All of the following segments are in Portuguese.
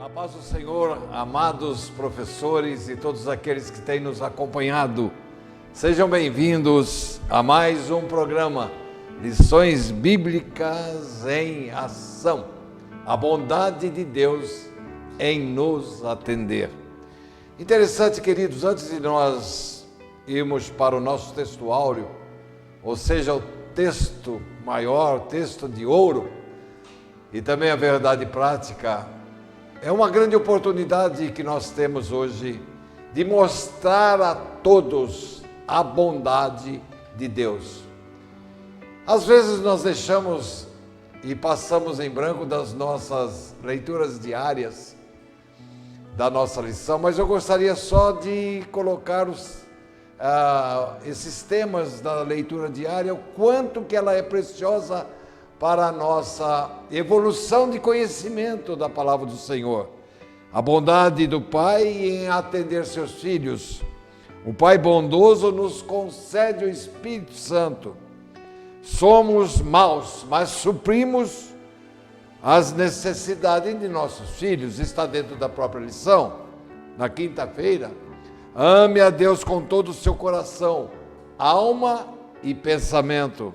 A paz do Senhor, amados professores e todos aqueles que têm nos acompanhado, sejam bem-vindos a mais um programa Lições Bíblicas em Ação. A bondade de Deus em nos atender. Interessante, queridos, antes de nós irmos para o nosso texto áureo, ou seja, o texto maior, texto de ouro, e também a verdade prática, é uma grande oportunidade que nós temos hoje de mostrar a todos a bondade de Deus. Às vezes nós deixamos e passamos em branco das nossas leituras diárias, da nossa lição, mas eu gostaria só de colocar esses temas da leitura diária, o quanto que ela é preciosa para a nossa evolução de conhecimento da palavra do Senhor. A bondade do Pai em atender seus filhos. O Pai bondoso nos concede o Espírito Santo. Somos maus, mas suprimos as necessidades de nossos filhos. Está dentro da própria lição. Na quinta-feira, ame a Deus com todo o seu coração, alma e pensamento.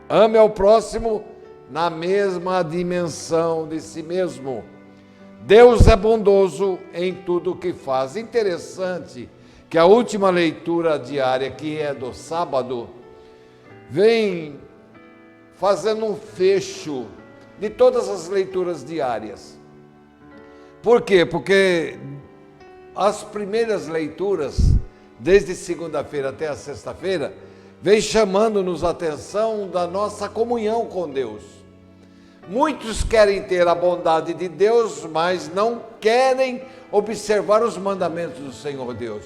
Ame ao próximo na mesma dimensão de si mesmo. Deus é bondoso em tudo o que faz. Interessante que a última leitura diária, que é do sábado, vem fazendo um fecho de todas as leituras diárias. Por quê? Porque as primeiras leituras, desde segunda-feira até a sexta-feira, vem chamando-nos a atenção da nossa comunhão com Deus. Muitos querem ter a bondade de Deus, mas não querem observar os mandamentos do Senhor Deus.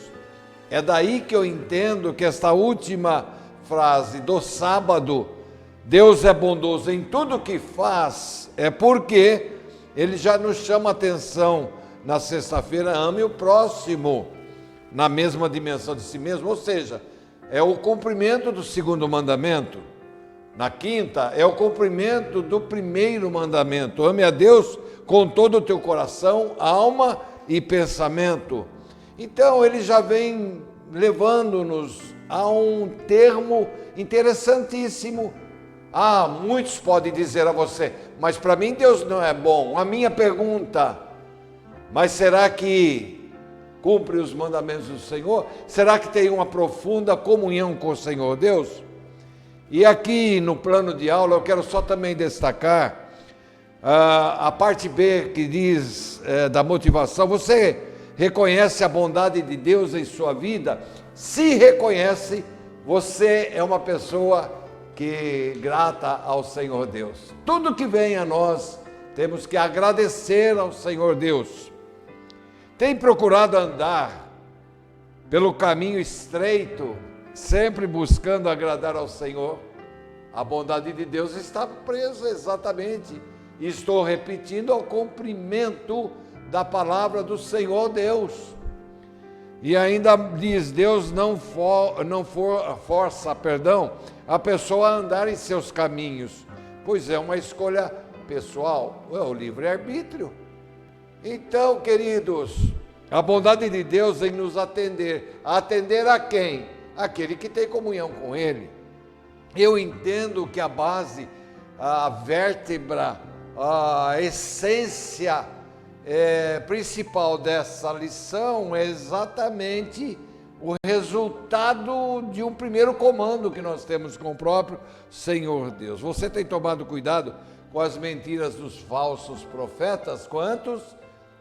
É daí que eu entendo que esta última frase do sábado, Deus é bondoso em tudo o que faz, é porque Ele já nos chama a atenção na sexta-feira, ame o próximo na mesma dimensão de si mesmo, ou seja, é o cumprimento do segundo mandamento. Na quinta, é o cumprimento do primeiro mandamento. Ame a Deus com todo o teu coração, alma e pensamento. Então, ele já vem levando-nos a um termo interessantíssimo. Muitos podem dizer a você, mas para mim Deus não é bom. A minha pergunta, mas será que cumpre os mandamentos do Senhor? Será que tem uma profunda comunhão com o Senhor Deus? E aqui no plano de aula eu quero só também destacar a parte B que diz da motivação. Você reconhece a bondade de Deus em sua vida? Se reconhece, você é uma pessoa que grata ao Senhor Deus. Tudo que vem a nós, temos que agradecer ao Senhor Deus. Tem procurado andar pelo caminho estreito, sempre buscando agradar ao Senhor? A bondade de Deus está presa exatamente, estou repetindo, ao cumprimento da palavra do Senhor Deus. E ainda diz, Deus não força a pessoa a andar em seus caminhos, pois é uma escolha pessoal, é o livre-arbítrio. Então, queridos, a bondade de Deus em nos atender. Atender a quem? Aquele que tem comunhão com Ele. Eu entendo que a base, a vértebra, a essência principal dessa lição é exatamente o resultado de um primeiro comando que nós temos com o próprio Senhor Deus. Você tem tomado cuidado com as mentiras dos falsos profetas? Quantos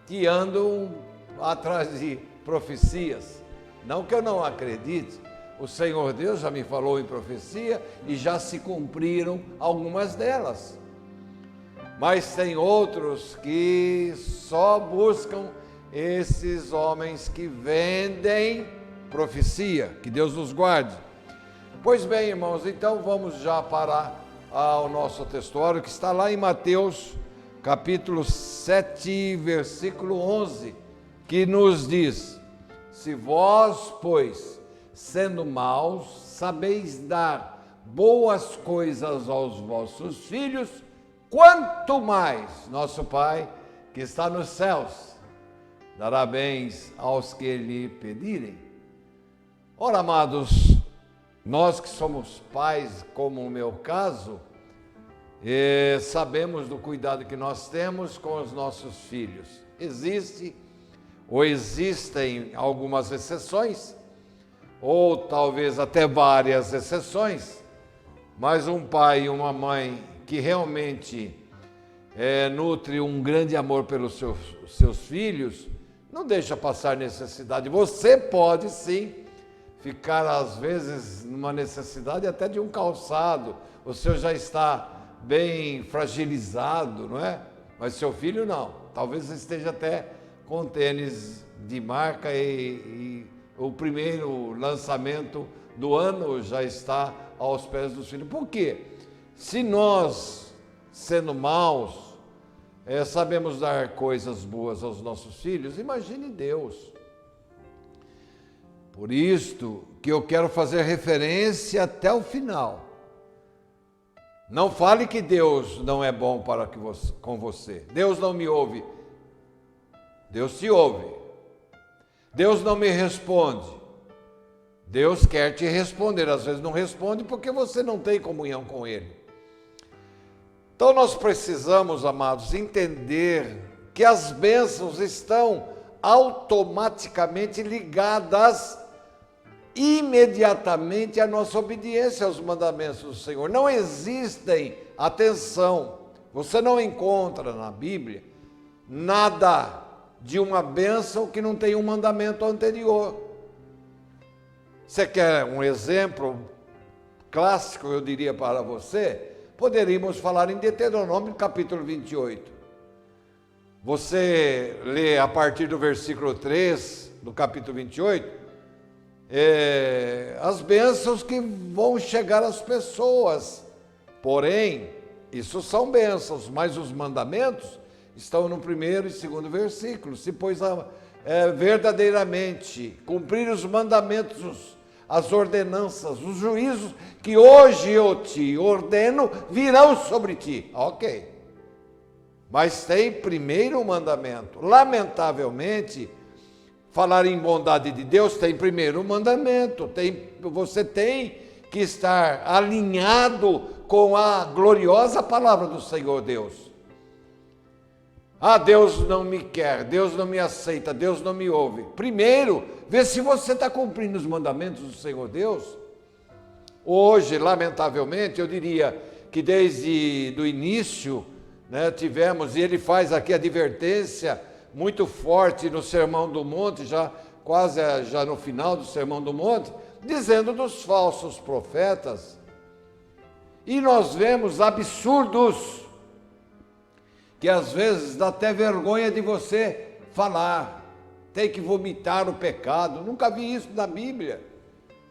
que andam atrás de profecias? Não que eu não acredite, o Senhor Deus já me falou em profecia e já se cumpriram algumas delas. Mas tem outros que só buscam esses homens que vendem profecia. Que Deus nos guarde. Pois bem, irmãos, então vamos já para o nosso textuário, que está lá em Mateus, capítulo 7, versículo 11, que nos diz: se vós, pois, sendo maus, sabeis dar boas coisas aos vossos filhos, quanto mais nosso Pai que está nos céus dará bens aos que lhe pedirem. Ora, amados, nós que somos pais, como o meu caso, sabemos do cuidado que nós temos com os nossos filhos. Existem algumas exceções, ou talvez até várias exceções, mas um pai e uma mãe que realmente nutre um grande amor pelos seus filhos, não deixa passar necessidade. Você pode sim ficar às vezes numa necessidade até de um calçado, o seu já está bem fragilizado, não é? Mas seu filho não, talvez esteja até com tênis de marca e o primeiro lançamento do ano já está aos pés dos filhos. Por quê? Se nós, sendo maus, sabemos dar coisas boas aos nossos filhos, imagine Deus. Por isto que eu quero fazer referência até o final. Não fale que Deus não é bom com você. Deus não me ouve. Deus te ouve. Deus não me responde. Deus quer te responder. Às vezes não responde porque você não tem comunhão com Ele. Então nós precisamos, amados, entender que as bênçãos estão automaticamente ligadas imediatamente à nossa obediência aos mandamentos do Senhor. Não existem, atenção, você não encontra na Bíblia nada de uma bênção que não tenha um mandamento anterior. Você quer um exemplo clássico, eu diria para você? Poderíamos falar em Deuteronômio capítulo 28. Você lê a partir do versículo 3 do capítulo 28, as bênçãos que vão chegar às pessoas. Porém, isso são bênçãos, mas os mandamentos estão no primeiro e segundo versículo. Se pois verdadeiramente cumprir os mandamentos, as ordenanças, os juízos que hoje eu te ordeno, virão sobre ti. Ok. Mas tem primeiro o mandamento. Lamentavelmente, falar em bondade de Deus tem primeiro o mandamento. Você tem que estar alinhado com a gloriosa palavra do Senhor Deus. Ah, Deus não me quer, Deus não me aceita, Deus não me ouve. Primeiro, vê se você está cumprindo os mandamentos do Senhor Deus. Hoje, lamentavelmente, eu diria que desde o início, tivemos, e ele faz aqui a advertência muito forte no Sermão do Monte, quase no final do Sermão do Monte, dizendo dos falsos profetas. E nós vemos absurdos que às vezes dá até vergonha de você falar. Tem que vomitar o pecado. Nunca vi isso na Bíblia.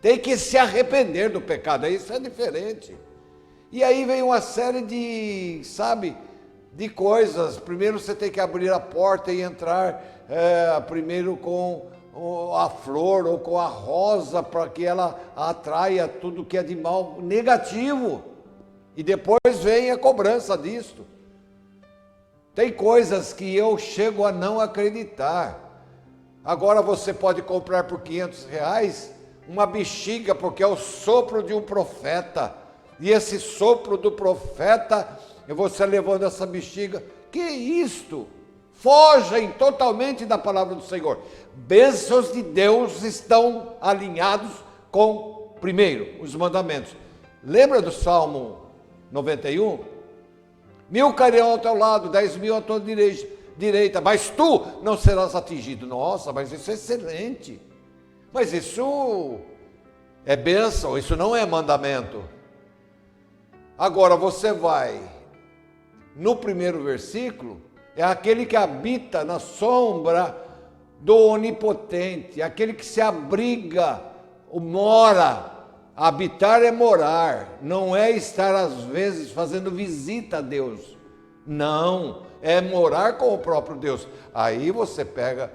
Tem que se arrepender do pecado. Isso é diferente. E aí vem uma série de coisas. Primeiro você tem que abrir a porta e entrar primeiro com a flor ou com a rosa para que ela atraia tudo que é de mal negativo. E depois vem a cobrança disto. Tem coisas que eu chego a não acreditar. Agora você pode comprar por R$500 uma bexiga, porque é o sopro de um profeta. E esse sopro do profeta, você levando essa bexiga. Que isto? Fogem totalmente da palavra do Senhor. Bênçãos de Deus estão alinhados com, primeiro, os mandamentos. Lembra do Salmo 91? 1.000 cairão ao teu lado, 10.000 à tua direita, mas tu não serás atingido. Nossa, mas isso é excelente. Mas isso é bênção, isso não é mandamento. Agora você vai no primeiro versículo, é aquele que habita na sombra do Onipotente, aquele que se abriga, mora. Habitar é morar, não é estar às vezes fazendo visita a Deus. Não, é morar com o próprio Deus. Aí você pega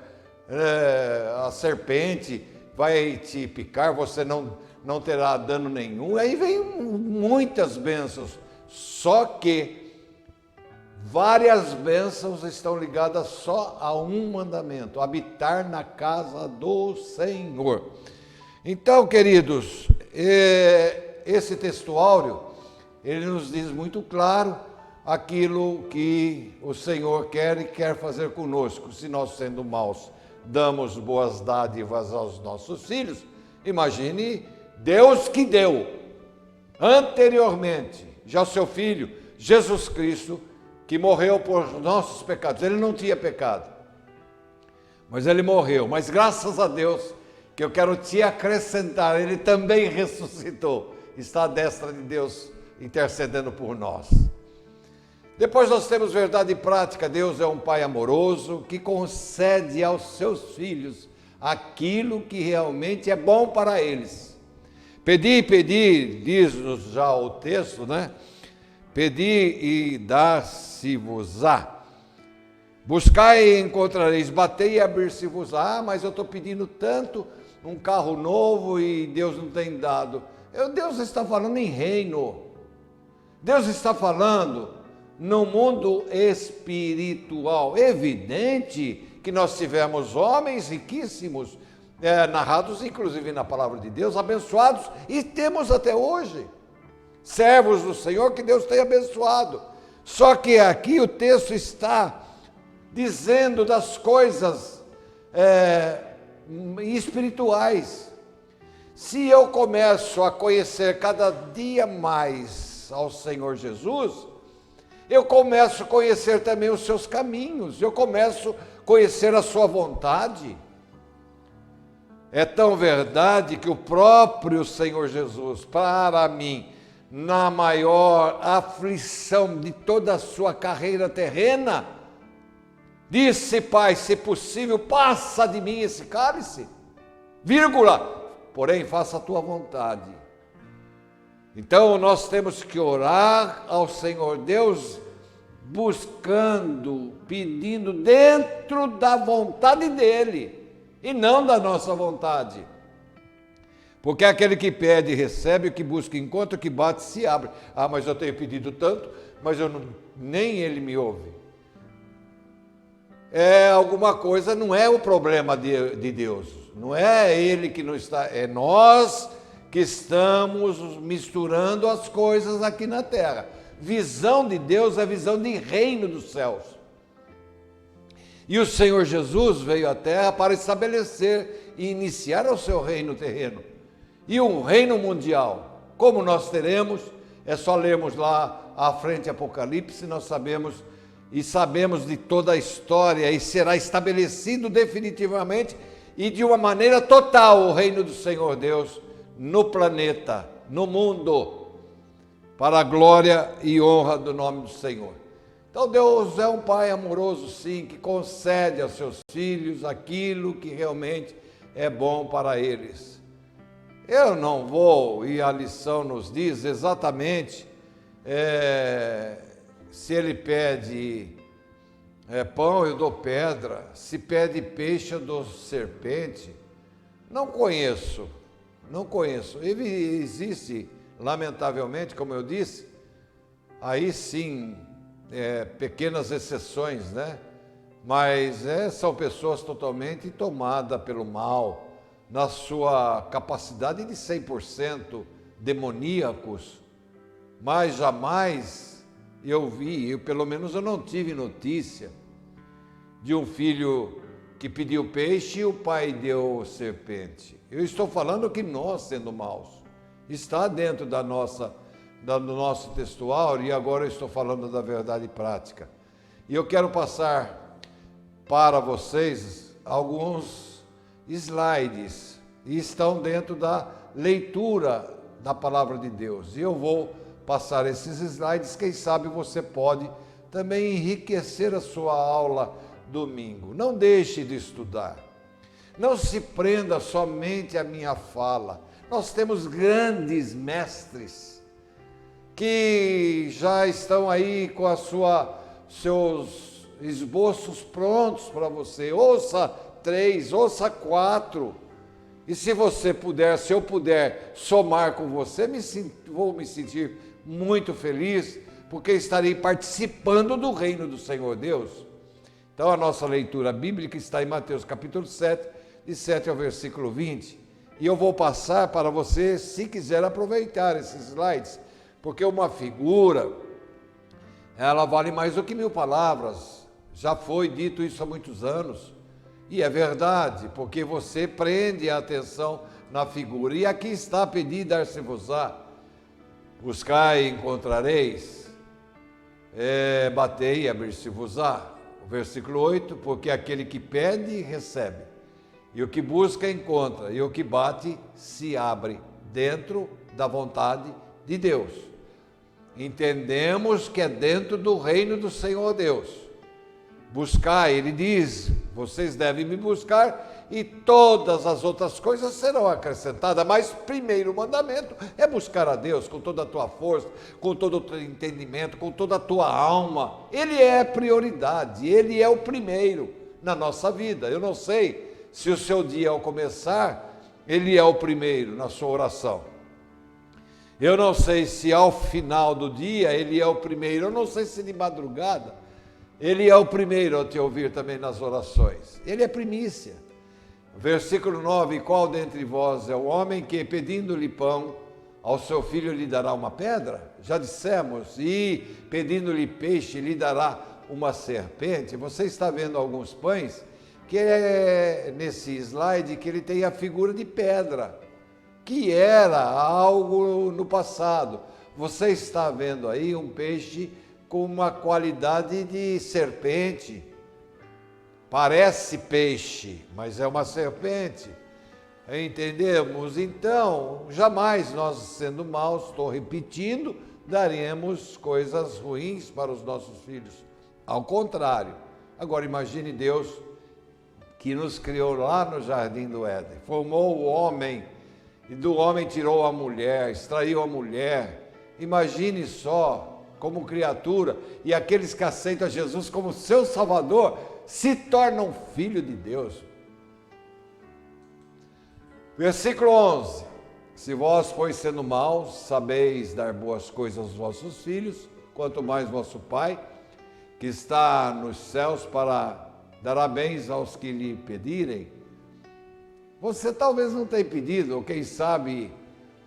a serpente, vai te picar, você não terá dano nenhum. Aí vem muitas bênçãos. Só que várias bênçãos estão ligadas só a um mandamento: habitar na casa do Senhor. Então, queridos, esse textuário, ele nos diz muito claro aquilo que o Senhor quer e quer fazer conosco. Se nós, sendo maus, damos boas dádivas aos nossos filhos, imagine Deus que deu anteriormente já o seu Filho, Jesus Cristo, que morreu por nossos pecados. Ele não tinha pecado, mas ele morreu. Mas graças a Deus, que eu quero te acrescentar, ele também ressuscitou, está à destra de Deus intercedendo por nós. Depois nós temos verdade prática. Deus é um Pai amoroso que concede aos seus filhos aquilo que realmente é bom para eles. Pedi, pedi, diz-nos já o texto, né? Pedi e dar-se-vos-á. Buscai e encontrareis, batei e abrir-se-vos-á. Ah, mas eu estou pedindo tanto, um carro novo e Deus não tem dado. Deus está falando em reino. Deus está falando no mundo espiritual. Evidente que nós tivemos homens riquíssimos, narrados inclusive na palavra de Deus, abençoados, e temos até hoje servos do Senhor que Deus tem abençoado. Só que aqui o texto está dizendo das coisas espirituais. Se eu começo a conhecer cada dia mais ao Senhor Jesus, eu começo a conhecer também os seus caminhos, eu começo a conhecer a sua vontade. É tão verdade que o próprio Senhor Jesus, para mim, na maior aflição de toda a sua carreira terrena, disse: Pai, se possível, passa de mim esse cálice, vírgula, porém faça a tua vontade. Então nós temos que orar ao Senhor Deus, buscando, pedindo dentro da vontade dEle, e não da nossa vontade. Porque aquele que pede recebe, o que busca encontra, o que bate se abre. Ah, mas eu tenho pedido tanto, mas nem Ele me ouve. Alguma coisa, não é o problema de Deus, não é Ele que não está, é nós que estamos misturando as coisas aqui na terra. Visão de Deus é visão de reino dos céus. E o Senhor Jesus veio à terra para estabelecer e iniciar o seu reino terreno. E um reino mundial. Como nós teremos, é só lermos lá à frente Apocalipse, nós sabemos de toda a história, e será estabelecido definitivamente e de uma maneira total o reino do Senhor Deus no planeta, no mundo, para a glória e honra do nome do Senhor. Então Deus é um Pai amoroso, sim, que concede aos seus filhos aquilo que realmente é bom para eles. Eu não vou, e a lição nos diz exatamente, se ele pede pão, eu dou pedra, se pede peixe, eu dou serpente. Não conheço. Existe, lamentavelmente, como eu disse, aí sim, pequenas exceções, né? Mas são pessoas totalmente tomadas pelo mal, na sua capacidade de 100% demoníacos, mas jamais pelo menos eu não tive notícia de um filho que pediu peixe e o pai deu serpente. Eu estou falando que nós, sendo maus, está dentro do nosso textuário, e agora eu estou falando da verdade prática. E eu quero passar para vocês alguns slides, e estão dentro da leitura da palavra de Deus. E eu vou passar esses slides, quem sabe você pode também enriquecer a sua aula domingo. Não deixe de estudar. Não se prenda somente à minha fala. Nós temos grandes mestres que já estão aí com seus esboços prontos para você. Ouça 3, ouça 4. E se eu puder somar com você, vou me sentir muito feliz, porque estarei participando do reino do Senhor Deus. Então a nossa leitura bíblica está em Mateus capítulo 7, de 7 ao versículo 20. E eu vou passar para você, se quiser aproveitar esses slides, porque uma figura, ela vale mais do que 1000 palavras. Já foi dito isso há muitos anos. E é verdade, porque você prende a atenção na figura. E aqui está: pedi, dar-se-vos-á, buscai e encontrareis, batei e abrir-se-vos-á. O versículo 8, porque aquele que pede, recebe, e o que busca, encontra, e o que bate, se abre, dentro da vontade de Deus. Entendemos que é dentro do reino do Senhor Deus. Buscar, ele diz, vocês devem me buscar e todas as outras coisas serão acrescentadas, mas o primeiro mandamento é buscar a Deus com toda a tua força, com todo o teu entendimento, com toda a tua alma. Ele é prioridade, ele é o primeiro na nossa vida. Eu não sei se o seu dia ao começar, ele é o primeiro na sua oração. Eu não sei se ao final do dia ele é o primeiro, eu não sei se de madrugada ele é o primeiro a te ouvir também nas orações. Ele é primícia. Versículo 9, qual dentre vós é o homem que, pedindo-lhe pão, ao seu filho lhe dará uma pedra? Já dissemos, e pedindo-lhe peixe, lhe dará uma serpente. Você está vendo alguns pães, que é nesse slide, que ele tem a figura de pedra, que era algo no passado. Você está vendo aí um peixe com uma qualidade de serpente. Parece peixe, mas é uma serpente. Entendemos? Então, jamais nós, sendo maus, estou repetindo, daremos coisas ruins para os nossos filhos. Ao contrário. Agora imagine Deus que nos criou lá no Jardim do Éden, formou o homem, e do homem tirou a mulher, extraiu a mulher. Imagine só, como criatura, e aqueles que aceitam Jesus como seu Salvador, se tornam filho de Deus. Versículo 11, se vós, pois, sendo maus, sabeis dar boas coisas aos vossos filhos, quanto mais vosso Pai, que está nos céus, dará bens aos que lhe pedirem. Você talvez não tenha pedido, ou quem sabe,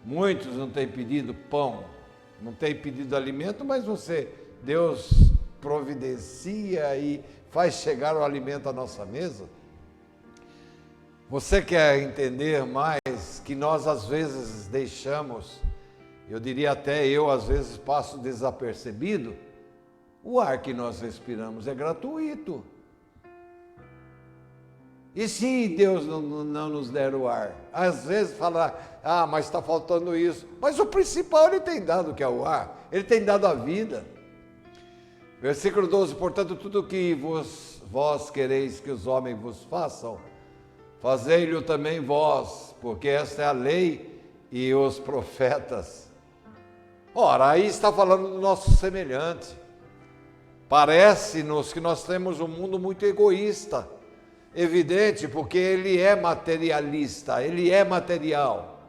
muitos não têm pedido pão, não tem pedido alimento, mas Deus providencia e faz chegar o alimento à nossa mesa. Você quer entender mais que nós às vezes deixamos, eu diria até eu às vezes passo desapercebido, o ar que nós respiramos é gratuito. E se Deus não nos der o ar? Às vezes fala, mas está faltando isso. Mas o principal ele tem dado, que é o ar. Ele tem dado a vida. Versículo 12, portanto, tudo que vós quereis que os homens vos façam, fazei-lhe também vós, porque esta é a lei e os profetas. Ora, aí está falando do nosso semelhante. Parece-nos que nós temos um mundo muito egoísta. Evidente, porque ele é materialista, ele é material.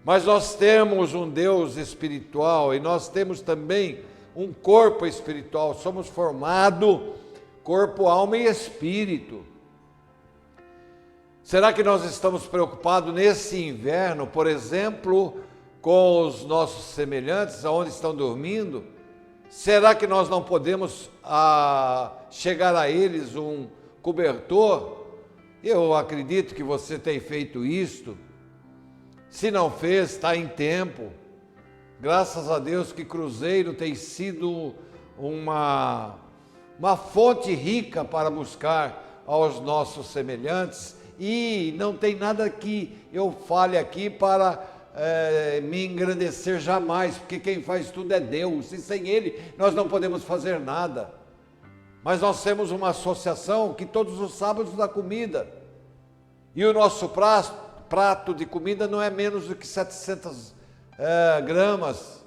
Mas nós temos um Deus espiritual e nós temos também um corpo espiritual. Somos formados corpo, alma e espírito. Será que nós estamos preocupados nesse inverno, por exemplo, com os nossos semelhantes, aonde estão dormindo? Será que nós não podemos chegar a eles um cobertor? Eu acredito que você tem feito isto. Se não fez, está em tempo. Graças a Deus que Cruzeiro tem sido uma fonte rica para buscar aos nossos semelhantes, e não tem nada que eu fale aqui para me engrandecer jamais, porque quem faz tudo é Deus, e sem Ele nós não podemos fazer nada. Mas nós temos uma associação que todos os sábados dá comida, e o nosso prato de comida não é menos do que 700 gramas.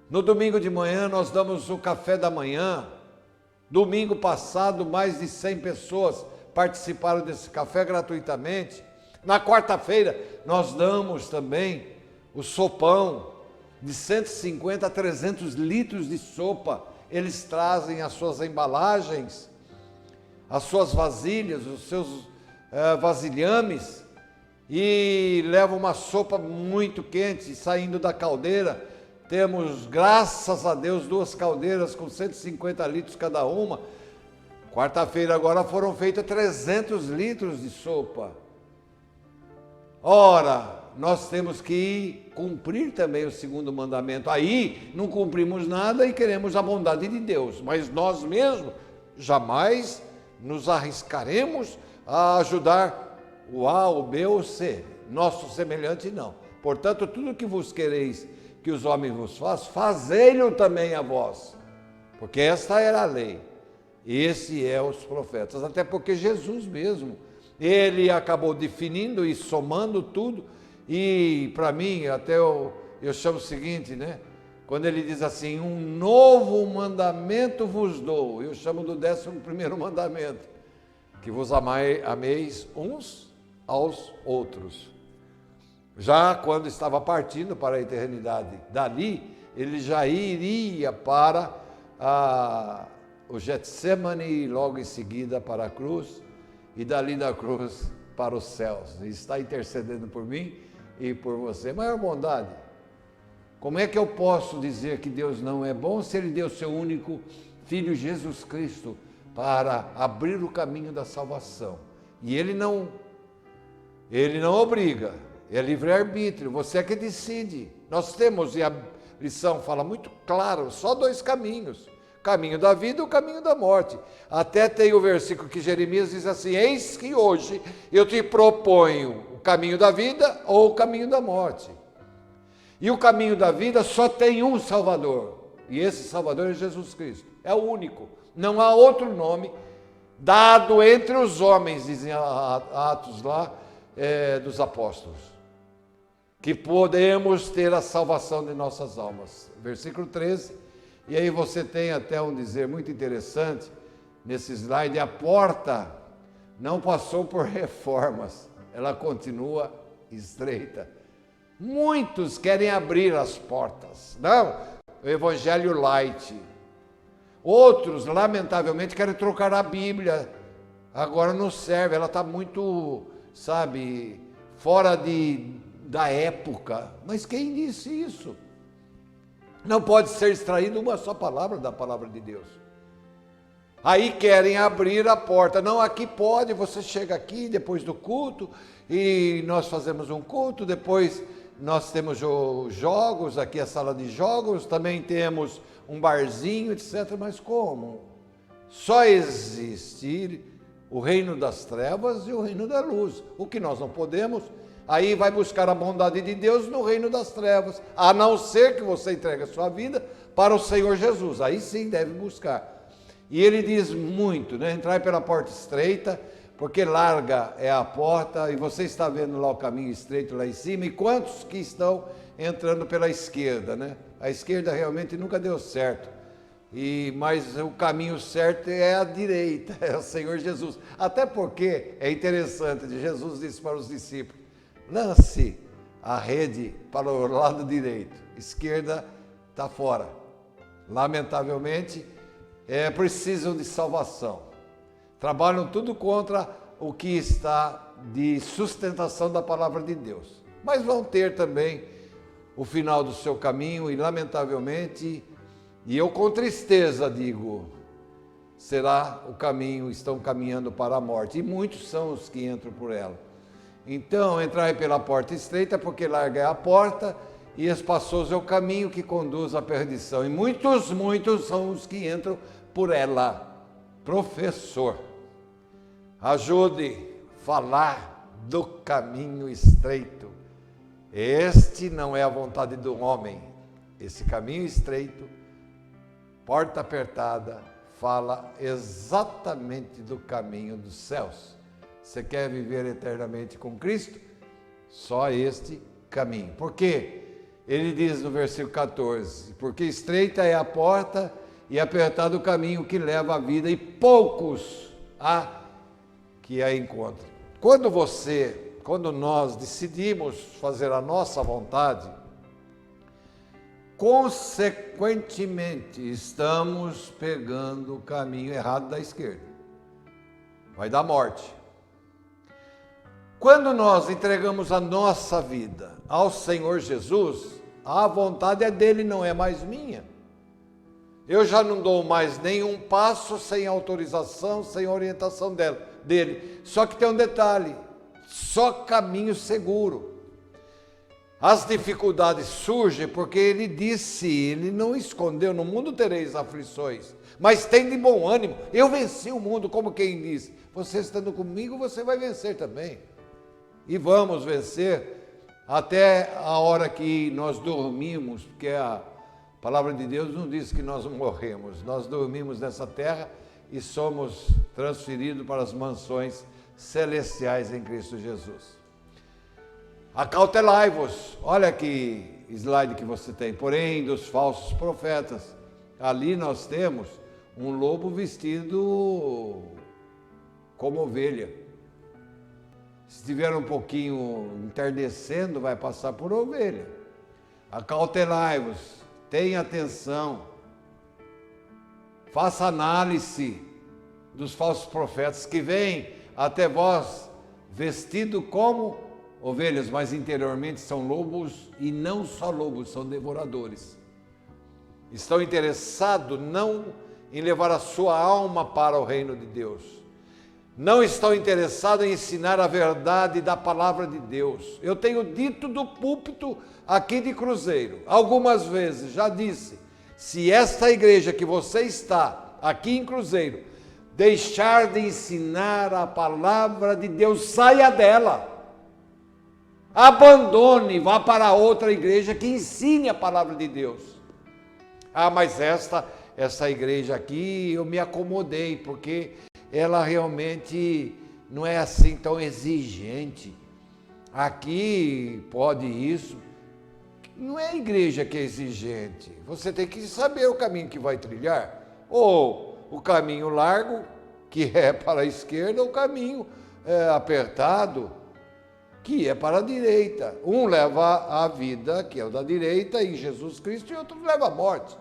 No domingo de manhã nós damos o café da manhã. Domingo passado mais de 100 pessoas participaram desse café gratuitamente. Na quarta-feira nós damos também o sopão. de 150 a 300 litros de sopa. Eles trazem as suas embalagens, as suas vasilhas, os seus vasilhames, e levam uma sopa muito quente saindo da caldeira. Temos, graças a Deus, 2 caldeiras com 150 litros cada uma. Quarta-feira agora foram feitas 300 litros de sopa. Ora, nós temos que cumprir também o 2º mandamento. Aí não cumprimos nada e queremos a bondade de Deus, mas nós mesmos jamais nos arriscaremos a ajudar o A, o B ou o C, nosso semelhante não. Portanto, tudo que vos quereis que os homens vos façam, fazei-lo também a vós, porque esta era a lei, esse é os profetas, até porque Jesus mesmo, ele acabou definindo e somando tudo. E para mim, até eu chamo o seguinte, né? Quando ele diz assim, um novo mandamento vos dou, eu chamo do 11º mandamento, que vos ameis uns aos outros. Já quando estava partindo para a eternidade, dali ele já iria para o Getsemane e logo em seguida para a cruz, e dali da cruz para os céus. Ele está intercedendo por mim e por você. Maior bondade. Como é que eu posso dizer que Deus não é bom se Ele deu seu único Filho Jesus Cristo para abrir o caminho da salvação? E Ele não obriga, é livre-arbítrio, você é que decide. Nós temos, e a lição fala muito claro, só 2 caminhos. O caminho da vida e o caminho da morte. Até tem o versículo que Jeremias diz assim, eis que hoje eu te proponho o caminho da vida ou o caminho da morte. E o caminho da vida só tem um Salvador, e esse Salvador é Jesus Cristo, é o único, não há outro nome dado entre os homens, dizem Atos lá dos apóstolos, que podemos ter a salvação de nossas almas. Versículo 13, e aí você tem até um dizer muito interessante, nesse slide, a porta não passou por reformas, ela continua estreita. Muitos querem abrir as portas, não, o evangelho light. Outros, lamentavelmente, querem trocar a Bíblia, agora não serve, ela está muito, fora da época. Mas quem disse isso? Não pode ser extraída uma só palavra da palavra de Deus. Aí querem abrir a porta. Não, aqui pode, você chega aqui depois do culto e nós fazemos um culto, depois nós temos jogos, aqui a sala de jogos, também temos um barzinho, etc. Mas como? Só existe o reino das trevas e o reino da luz. O que nós não podemos, aí vai buscar a bondade de Deus no reino das trevas, a não ser que você entregue a sua vida para o Senhor Jesus, aí sim deve buscar. E ele diz muito, né? Entrai pela porta estreita, porque larga é a porta, e você está vendo lá o caminho estreito lá em cima, e quantos que estão entrando pela esquerda, né? A esquerda realmente nunca deu certo, mas o caminho certo é a direita, é o Senhor Jesus. Até porque é interessante, Jesus disse para os discípulos, lance a rede para o lado direito, esquerda está fora. Lamentavelmente, precisam de salvação. Trabalham tudo contra o que está de sustentação da palavra de Deus. Mas vão ter também o final do seu caminho e, lamentavelmente, e eu com tristeza digo, será o caminho, estão caminhando para a morte. E muitos são os que entram por ela. Então, entrai pela porta estreita, porque larga é a porta, e espaçoso é o caminho que conduz à perdição. E muitos são os que entram por ela. Professor, ajude a falar do caminho estreito. Este não é a vontade do homem. Esse caminho estreito, porta apertada, fala exatamente do caminho dos céus. Você quer viver eternamente com Cristo? Só este caminho. Por quê? Ele diz no versículo 14, porque estreita é a porta e apertado o caminho que leva à vida, e poucos há que a encontram. Quando nós decidimos fazer a nossa vontade, consequentemente, estamos pegando o caminho errado da esquerda. Vai dar morte. Quando nós entregamos a nossa vida ao Senhor Jesus, a vontade é dele, não é mais minha. Eu já não dou mais nenhum passo sem autorização, sem orientação dele. Só que tem um detalhe, só caminho seguro. As dificuldades surgem porque ele disse, ele não escondeu, no mundo tereis aflições, mas tem de bom ânimo, eu venci o mundo, como quem diz, você estando comigo, você vai vencer também. E vamos vencer até a hora que nós dormimos, porque a palavra de Deus não diz que nós morremos, nós dormimos nessa terra e somos transferidos para as mansões celestiais em Cristo Jesus. Acautelai-vos, olha que slide que você tem, porém dos falsos profetas. Ali nós temos um lobo vestido como ovelha. Se estiver um pouquinho entardecendo, vai passar por ovelha. Acautelai-vos, tenha atenção, faça análise dos falsos profetas que vêm até vós vestido como ovelhas, mas interiormente são lobos, e não só lobos, são devoradores. Estão interessados não em levar a sua alma para o reino de Deus. Não estão interessados em ensinar a verdade da palavra de Deus. Eu tenho dito do púlpito aqui de Cruzeiro, algumas vezes, já disse, se esta igreja que você está aqui em Cruzeiro deixar de ensinar a palavra de Deus, saia dela. Abandone, vá para outra igreja que ensine a palavra de Deus. Ah, mas essa igreja aqui eu me acomodei, porque ela realmente não é assim tão exigente. Aqui pode isso. Não é a igreja que é exigente. Você tem que saber o caminho que vai trilhar. Ou o caminho largo, que é para a esquerda, ou o caminho apertado, que é para a direita. Um leva a vida, que é o da direita, em Jesus Cristo, e outro leva a morte.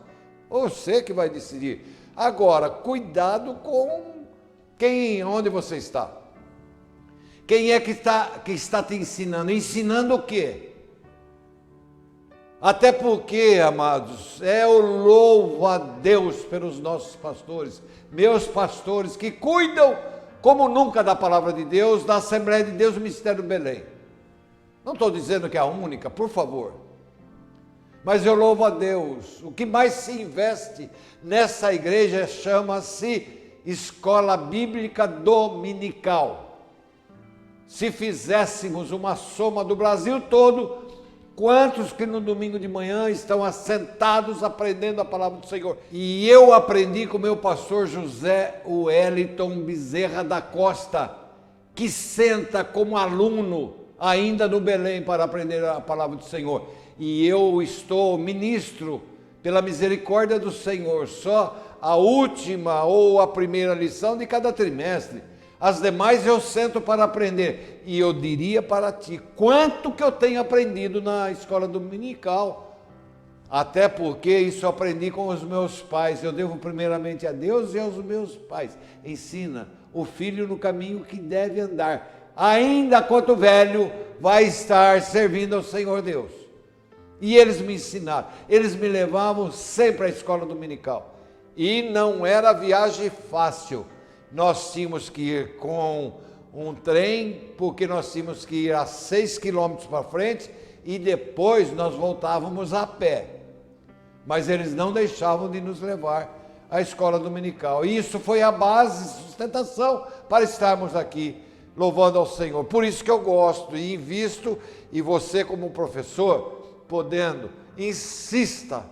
Você que vai decidir. Agora, cuidado com onde você está. Quem é que está te ensinando? Ensinando o quê? Até porque, amados, eu louvo a Deus pelos nossos pastores, meus pastores que cuidam como nunca da palavra de Deus, da Assembleia de Deus, do Ministério do Belém. Não estou dizendo que é a única, por favor. Mas eu louvo a Deus. O que mais se investe nessa igreja chama-se Escola Bíblica Dominical. Se fizéssemos uma soma do Brasil todo, quantos que no domingo de manhã estão assentados aprendendo a palavra do Senhor? E eu aprendi com o meu pastor José Wellington Bezerra da Costa, que senta como aluno ainda no Belém para aprender a palavra do Senhor. E eu estou ministro pela misericórdia do Senhor, só a última ou a primeira lição de cada trimestre. As demais eu sento para aprender. E eu diria para ti, quanto que eu tenho aprendido na escola dominical. Até porque isso eu aprendi com os meus pais. Eu devo primeiramente a Deus e aos meus pais. Ensina o filho no caminho que deve andar. Ainda quanto velho, vai estar servindo ao Senhor Deus. E eles me ensinaram. Eles me levavam sempre à escola dominical. E não era viagem fácil. Nós tínhamos que ir com um trem, porque nós tínhamos que ir a 6 quilômetros para frente e depois nós voltávamos a pé. Mas eles não deixavam de nos levar à escola dominical. E isso foi a base, sustentação para estarmos aqui louvando ao Senhor. Por isso que eu gosto e invisto, e você como professor, podendo, insista,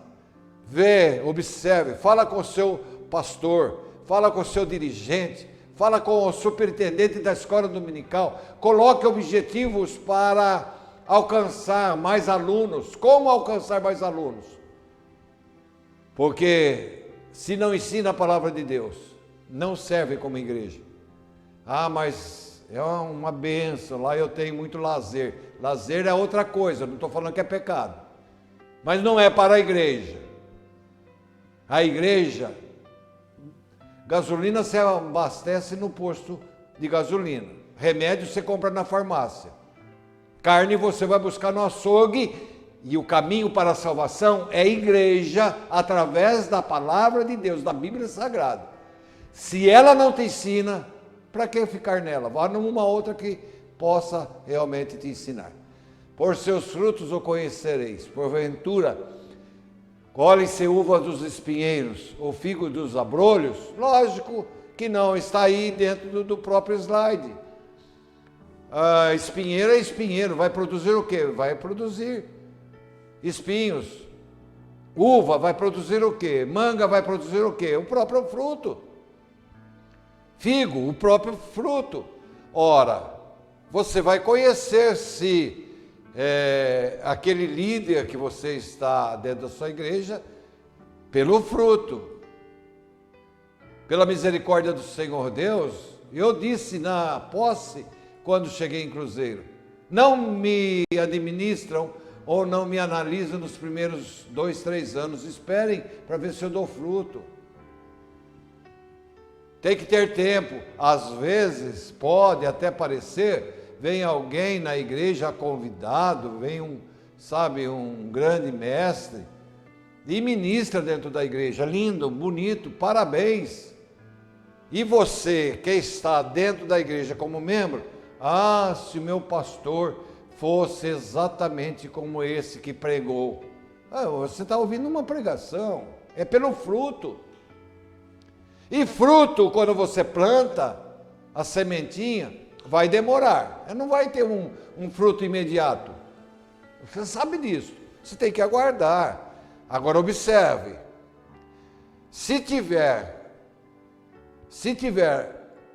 vê, observe, fala com o seu pastor, fala com o seu dirigente, fala com o superintendente da escola dominical, coloque objetivos para alcançar mais alunos. Como alcançar mais alunos? Porque se não ensina a palavra de Deus, não serve como igreja. Ah, mas é uma bênção, lá eu tenho muito lazer. Lazer é outra coisa, não estou falando que é pecado. mas não é para a igreja. A igreja, gasolina você abastece no posto de gasolina, remédio você compra na farmácia, carne você vai buscar no açougue, e o caminho para a salvação é a igreja, através da palavra de Deus, da Bíblia Sagrada. Se ela não te ensina, para que ficar nela? Vá numa outra que possa realmente te ensinar. Por seus frutos o conhecereis. Porventura, colhem-se uvas dos espinheiros, ou figo dos abrolhos? Lógico que não, está aí dentro do próprio slide. Espinheiro é espinheiro, vai produzir o quê? Vai produzir espinhos. Uva vai produzir o quê? Manga vai produzir o quê? O próprio fruto. Figo, o próprio fruto. Ora, você vai conhecer se aquele líder que você está dentro da sua igreja, pelo fruto, pela misericórdia do Senhor Deus. Eu disse na posse, quando cheguei em Cruzeiro, não me administram ou não me analisam nos primeiros 2, 3 anos, esperem para ver se eu dou fruto. Tem que ter tempo. Às vezes pode até parecer, vem alguém na igreja convidado, vem um grande mestre e ministra dentro da igreja, lindo, bonito, parabéns. E você que está dentro da igreja como membro, se o meu pastor fosse exatamente como esse que pregou. Você está ouvindo uma pregação, é pelo fruto. E fruto, quando você planta a sementinha, vai demorar. Não vai ter um fruto imediato. Você sabe disso. Você tem que aguardar. Agora observe. Se tiver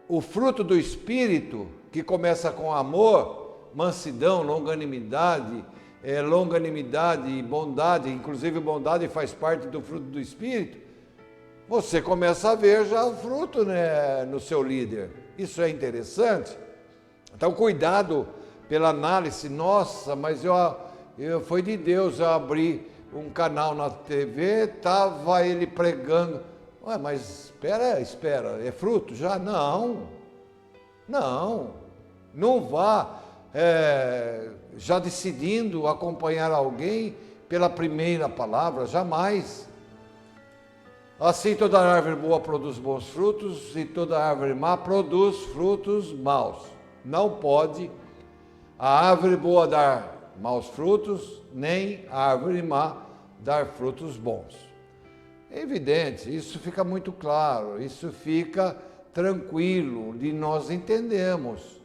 o fruto do Espírito, que começa com amor, mansidão, longanimidade e bondade, inclusive bondade faz parte do fruto do Espírito, você começa a ver já o fruto, né, no seu líder. Isso é interessante. Então, cuidado pela análise. Nossa, mas foi de Deus, eu abri um canal na TV, estava ele pregando. Mas espera, é fruto já? Não vá já decidindo acompanhar alguém pela primeira palavra, jamais. Assim toda árvore boa produz bons frutos e toda árvore má produz frutos maus. Não pode a árvore boa dar maus frutos, nem a árvore má dar frutos bons. É evidente, isso fica muito claro, isso fica tranquilo, de nós entendemos.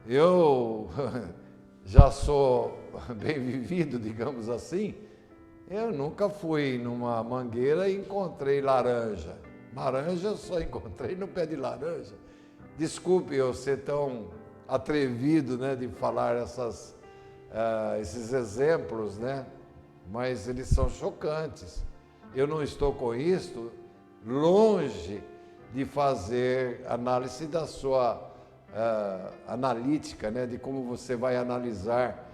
Eu já sou bem vivido, digamos assim. Eu nunca fui numa mangueira e encontrei laranja. Laranja eu só encontrei no pé de laranja. Desculpe eu ser tão atrevido, né, de falar esses exemplos, né? Mas eles são chocantes. Eu não estou com isto longe de fazer análise da sua analítica, né, de como você vai analisar.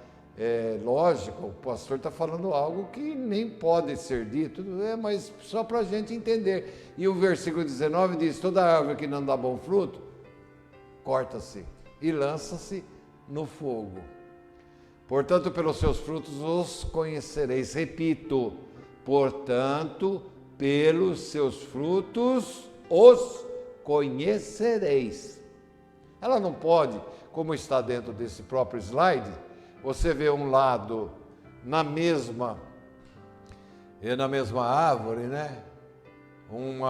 Lógico, o pastor está falando algo que nem pode ser dito, mas só para a gente entender. E o versículo 19 diz: toda árvore que não dá bom fruto, corta-se e lança-se no fogo. Portanto, pelos seus frutos os conhecereis. Repito, portanto, pelos seus frutos os conhecereis. Ela não pode, como está dentro desse próprio slide, você vê um lado na mesma árvore, né? Um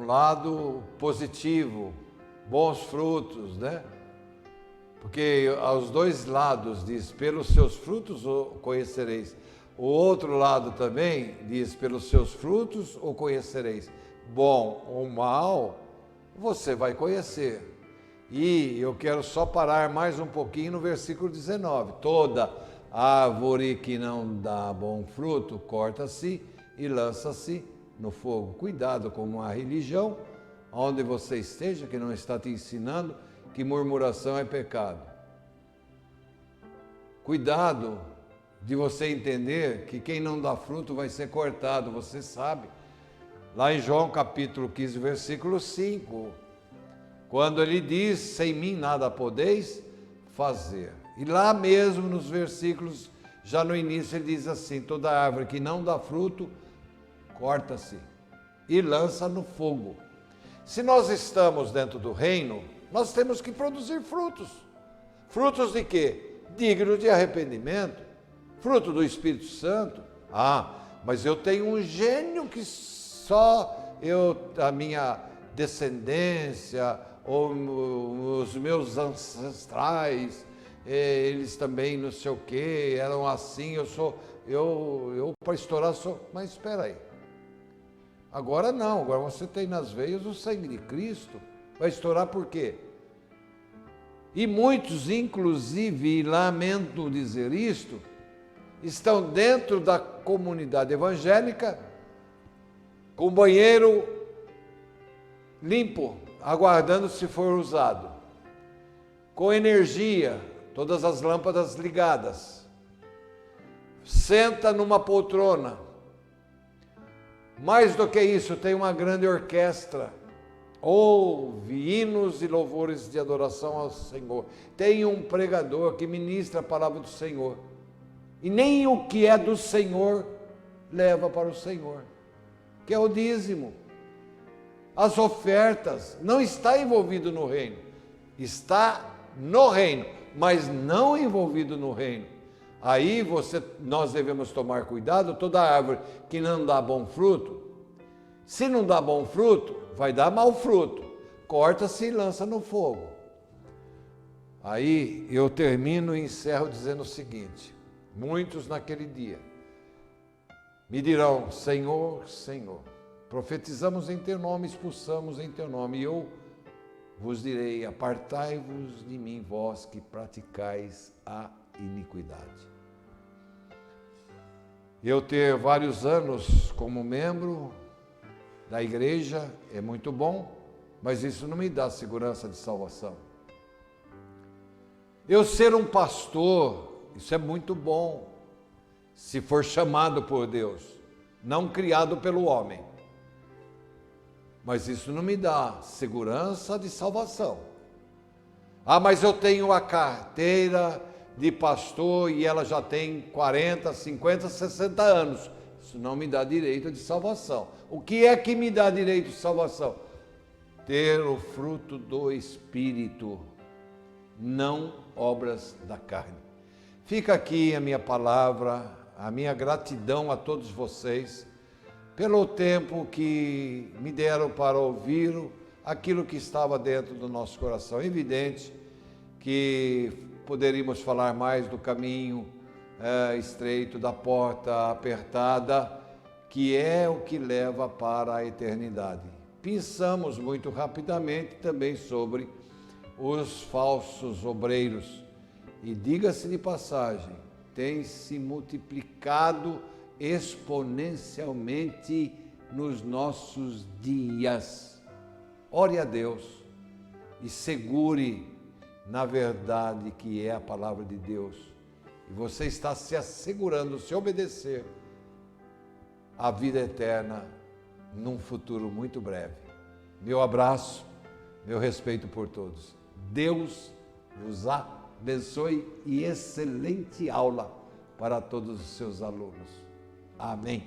lado positivo, bons frutos, né? Porque aos dois lados diz, pelos seus frutos o conhecereis. O outro lado também diz, pelos seus frutos o conhecereis. Bom ou mal, você vai conhecer. E eu quero só parar mais um pouquinho no versículo 19. Toda árvore que não dá bom fruto, corta-se e lança-se no fogo. Cuidado com uma religião, onde você esteja, que não está te ensinando que murmuração é pecado. Cuidado de você entender que quem não dá fruto vai ser cortado, você sabe. Lá em João capítulo 15, versículo 5, quando ele diz, sem mim nada podeis fazer. E lá mesmo nos versículos, já no início ele diz assim, toda árvore que não dá fruto, corta-se e lança no fogo. Se nós estamos dentro do reino, nós temos que produzir frutos. Frutos de quê? Dignos de arrependimento. Fruto do Espírito Santo. Ah, mas eu tenho um gênio que só a minha descendência, ou os meus ancestrais, eles também não sei o que, eram assim, eu para estourar sou, mas espera aí. Agora não, agora você tem nas veias o sangue de Cristo, vai estourar por quê? E muitos, inclusive, e lamento dizer isto, estão dentro da comunidade evangélica, com o banheiro limpo, aguardando se for usado, com energia, todas as lâmpadas ligadas, senta numa poltrona. Mais do que isso, tem uma grande orquestra, ouve hinos e louvores de adoração ao Senhor, tem um pregador que ministra a palavra do Senhor, e nem o que é do Senhor leva para o Senhor, que é o dízimo, as ofertas. Não está envolvido no reino, está no reino, mas não envolvido no reino. Aí nós devemos tomar cuidado, toda árvore que não dá bom fruto, se não dá bom fruto, vai dar mau fruto, corta-se e lança no fogo. Aí eu termino e encerro dizendo o seguinte, muitos naquele dia me dirão, Senhor, Senhor, profetizamos em teu nome, expulsamos em teu nome, e eu vos direi, apartai-vos de mim, vós que praticais a iniquidade. Eu ter vários anos como membro da igreja é muito bom, mas isso não me dá segurança de salvação. Eu ser um pastor, isso é muito bom, se for chamado por Deus, não criado pelo homem. Mas isso não me dá segurança de salvação. Ah, mas eu tenho a carteira de pastor e ela já tem 40, 50, 60 anos. Isso não me dá direito de salvação. O que é que me dá direito de salvação? Ter o fruto do Espírito, não obras da carne. Fica aqui a minha palavra, a minha gratidão a todos vocês, pelo tempo que me deram para ouvir aquilo que estava dentro do nosso coração. É evidente que poderíamos falar mais do caminho estreito, da porta apertada, que é o que leva para a eternidade. Pensamos muito rapidamente também sobre os falsos obreiros. E diga-se de passagem, tem se multiplicado exponencialmente nos nossos dias. Ore a Deus e segure na verdade que é a palavra de Deus. E você está se assegurando, se obedecer, a vida eterna num futuro muito breve. Meu abraço, meu respeito por todos. Deus vos abençoe e excelente aula para todos os seus alunos. Amém.